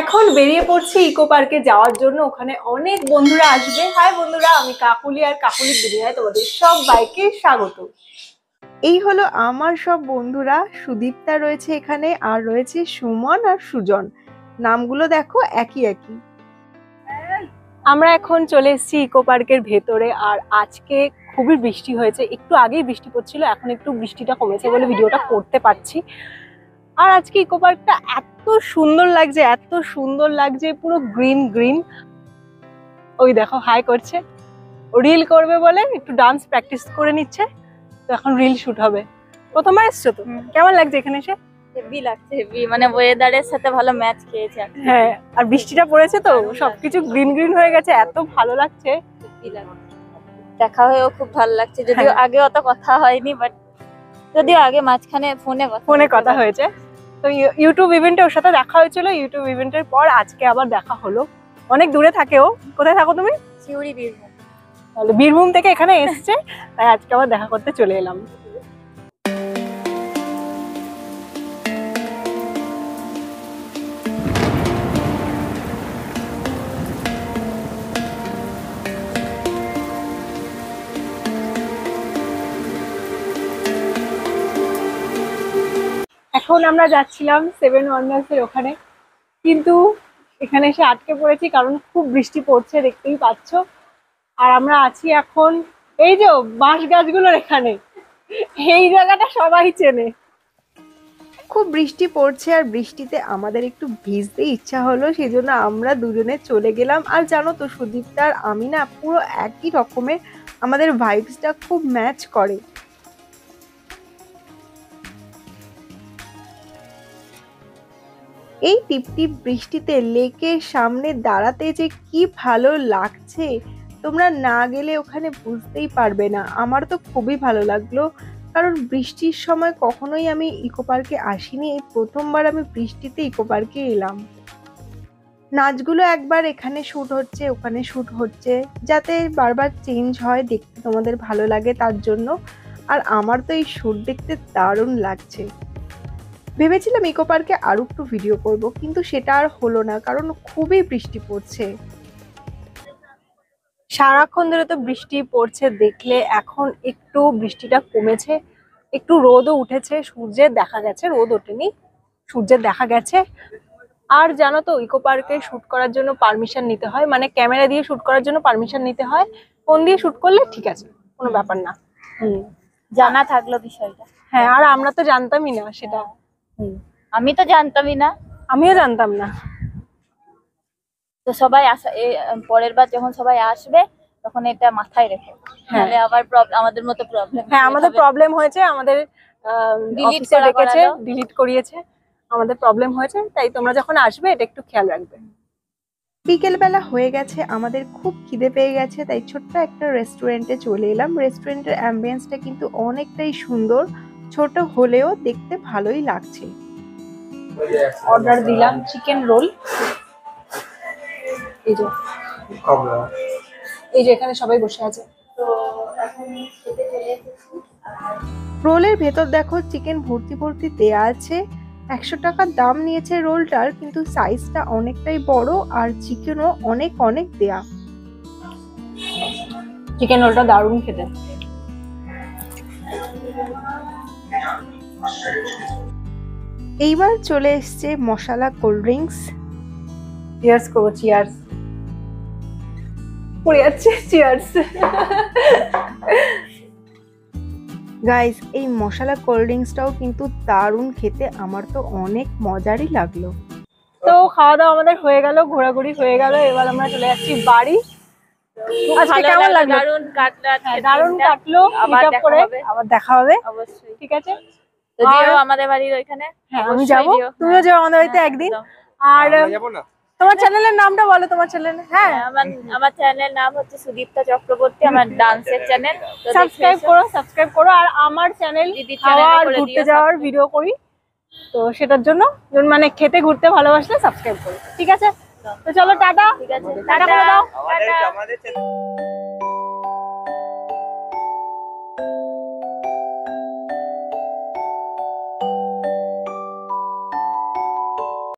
এখন বেরিয়ে পড়ছি ইকো পার্কে যাওয়ার জন্য। ওখানে অনেক বন্ধুরা আসবে। হাই বন্ধুরা, আমি কাকুলি আর কাকুলির দুনিয়ায় তোমাদের সবাইকে স্বাগত। এই হলো আমার সব বন্ধুরা। সুদীপ্তা রয়েছে এখানে, আর রয়েছে সুমন আর সুজন। নামগুলো দেখো একই একই। আমরা এখন চলে এসেছি ইকো পার্কের ভেতরে। আর আজকে খুবই বৃষ্টি হয়েছে, একটু আগেই বৃষ্টি পড়ছিল, এখন একটু বৃষ্টিটা কমেছে বলে ভিডিওটা করতে পারছি। আর আজকে ইকো পার্কটা এত সুন্দর লাগছে, এত সুন্দর লাগছে, পুরো গ্রিন গ্রিন। ওই দেখো হাই করছে, রিল করবে বলে একটু ডান্স প্র্যাকটিস করে নিচ্ছে। তো এখন রিল শুট হবে। প্রথমবার এসছো তো, কেমন লাগছে এখানে এসে? হেভি লাগছে, হেভি, মানে ওয়েদারের সাথে ভালো ম্যাচ খেয়েছে। হ্যাঁ, আর বৃষ্টিটা পড়েছে তো সবকিছু গ্রিন গ্রিন হয়ে গেছে, এত ভালো লাগছে। দেখা হয়েও খুব ভালো লাগছে, যদিও আগে অত কথা হয়নি, বাট যদিও আগে মাঝখানে ফোনে কথা হয়েছে। তো ইউটিউব ইভেন্টে ওর সাথে দেখা হয়েছিল, ইউটিউব ইভেন্টের পর আজকে আবার দেখা হলো। অনেক দূরে থাকে ও। কোথায় থাকো তুমি? সিউড়ি, বীরভূম। তাহলে বীরভূম থেকে এখানে এসছে, তাই আজকে আবার দেখা করতে চলে এলাম। এখন আমরা যাচ্ছিলাম সেভেন ওয়ান্ডার্সের ওখানে, কিন্তু এখানে এসে আটকে পড়েছি কারণ খুব বৃষ্টি পড়ছে, দেখতেই পাচ্ছ। আর আমরা আছি এখন এই যে বাঁশ গাছগুলোর এখানে। এই জায়গাটা সবাই চেনে। খুব বৃষ্টি পড়ছে আর বৃষ্টিতে আমাদের একটু ভিজতে ইচ্ছা হলো, সেই জন্য আমরা দুজনে চলে গেলাম। আর জানো তো, সুদীপ্তা আর আমি না পুরো একই রকমের, আমাদের ভাইবসটা খুব ম্যাচ করে। এই টিপটিপ বৃষ্টিতে লেকের সামনে দাঁড়াতে যে কি ভালো লাগছে, তোমরা না গেলে ওখানে বুঝতেই পারবে না। আমার তো খুবই ভালো লাগলো, কারণ বৃষ্টির সময় কখনোই আমি ইকো পার্কে আসিনি, এই প্রথমবার আমি বৃষ্টিতে ইকো পার্কে এলাম। নাচগুলো একবার এখানে শুট হচ্ছে, ওখানে শুট হচ্ছে, যাতে বারবার চেঞ্জ হয়, দেখতে তোমাদের ভালো লাগে তার জন্য। আর আমার তো এই শুট দেখতে দারুণ লাগছে। ভেবেছিলাম ইকো পার্কে আরো একটু ভিডিও করব, কিন্তু সেটা আর হলো না, কারণ খুবই বৃষ্টি পড়ছে। সারাক্ষণ ধরে তো বৃষ্টি পড়ছে, দেখলে এখন একটু বৃষ্টিটা কমেছে, একটু রোদও উঠেছে, সূর্যের দেখা গেছে, রোদ ওঠেনি, সূর্যের দেখা গেছে। আর জানো তো, ইকো পার্কে শুট করার জন্য পারমিশন নিতে হয়, মানে ক্যামেরা দিয়ে শুট করার জন্য পারমিশন নিতে হয়। ফোন দিয়ে শুট করলে ঠিক আছে, কোনো ব্যাপার না। জানা থাকলো বিষয়টা। হ্যাঁ, আর আমরা তো জানতামই না সেটা। আমি তো জানতামই না। আমিও জানতাম না। তো সবাই পরের বার যখন সবাই আসবে তখন এটা মাথায় রেখো, নাহলে আবার আমাদের মতো প্রবলেম। হ্যাঁ, আমাদের প্রবলেম হয়েছে, আমাদের অফিসে ডেকেছে, ডিলিট করিয়েছে, আমাদের প্রবলেম হয়েছে, তাই তোমরা যখন আসবে এটা একটু খেয়াল রাখবে। বিকেলবেলা হয়ে গেছে, আমাদের খুব খিদে পেয়ে গেছে, তাই ছোট্ট একটা রেস্টুরেন্টে চলে এলাম। রেস্টুরেন্টের অ্যাম্বিয়েন্সটা কিন্তু অনেকটাই সুন্দর, ছোট হলেও দেখতে ভালোই লাগছে। অর্ডার দিলাম চিকেন রোল। এই যে এখানে সবাই বসে আছে। রোলের ভেতর দেখো চিকেন ভর্তি ভর্তি দেয়া আছে। 100 টাকা দাম নিয়েছে রোলটার, কিন্তু সাইজটা অনেকটাই বড় আর চিকেনও অনেক অনেক দেয়া। চিকেন রোলটা দারুণ খেতে। এইবার চলে এসছে মশলা কোল্ড ড্রিঙ্কস। চিয়ার্স করবো, চিয়ার্স। পড়ে যাচ্ছে, চিয়ার্স। গাইস, এই মশলা কোল্ড ড্রিঙ্কসটাও কিন্তু দারুণ খেতে, আমার তো অনেক মজারই লাগলো। তো খাওয়া দাওয়া আমাদের হয়ে গেল, ঘোরাঘুরি হয়ে গেল, এবার আমরা চলে যাচ্ছি বাড়ি। আজকে কেমন লাগলো? দারুণ কাটলো, দারুণ কাটলো। আবার দেখা হবে অবশ্যই, ঠিক আছে। যদিও আমাদের বাড়ির ওইখানে। হ্যাঁ, আমি যাবো, তুমিও যাও আমাদের বাড়িতে একদিন। আর তোমার চ্যানেলের নামটা বলো, তোমার চ্যানেল। হ্যাঁ, আমার চ্যানেলের নাম হচ্ছে সুদীপ্তা চক্রবর্তী, আমার ডান্সের চ্যানেল। সাবস্ক্রাইব করো। আর আমার চ্যানেল খাওয়া আর ঘুরতে যাওয়ার ভিডিও করি, তো সেটার জন্য, মানে খেতে ঘুরতে ভালোবাসলে সাবস্ক্রাইব করো, ঠিক আছে। তো চলো, টাটা। ঠিক আছে, টাটা করে দাও।